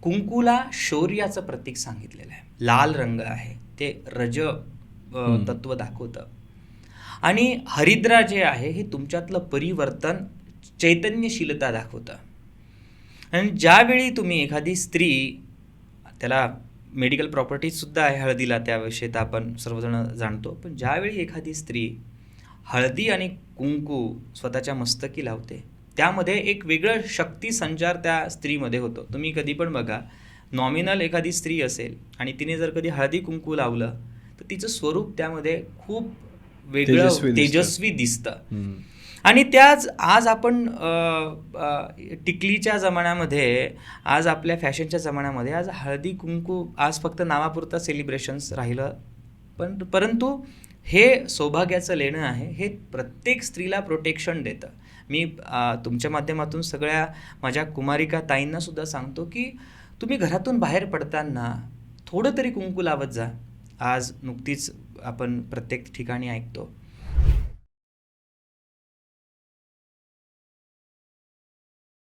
कुंकूला शौर्याचं प्रतीक सांगितलेलं आहे. लाल रंग आहे, ते रज तत्व दाखवतं. आणि हरिद्रा जे आहे हे तुमच्यातलं परिवर्तन, चैतन्यशीलता दाखवतं. आणि ज्यावेळी तुम्ही एखादी स्त्री, त्याला मेडिकल प्रॉपर्टीजसुद्धा आहे हळदीला, त्याविषयी तर आपण सर्वजण जाणतो, पण ज्यावेळी एखादी स्त्री हळदी आणि कुंकू स्वतःच्या मस्तकी लावते, त्यामध्ये एक वेगळं शक्ती संचार त्या स्त्रीमध्ये होतो. तुम्ही कधी पण बघा, नॉमिनल एखादी स्त्री असेल आणि तिने जर कधी हळदी कुंकू लावलं तर तिचं स्वरूप त्यामध्ये खूप वेगळं तेजस्वी दिसतं. आणि त्याच आज आपण टिकलीच्या जमान्यामध्ये, आज आपल्या फॅशनच्या जमान्यामध्ये आज हळदी कुंकू आज फक्त नावापुरतं सेलिब्रेशन्स राहिलं, परंतु हे सौभाग्याचं लेणं आहे. हे प्रत्येक स्त्रीला प्रोटेक्शन देतं. मी तुमच्या माध्यमातून सगळ्या माझ्या कुमारिका ताईंना सुद्धा सांगतो की तुम्ही घरातून बाहेर पडताना थोडं तरी कुंकू लावत जा. आज नुकतीच आपण प्रत्येक ठिकाणी ऐकतो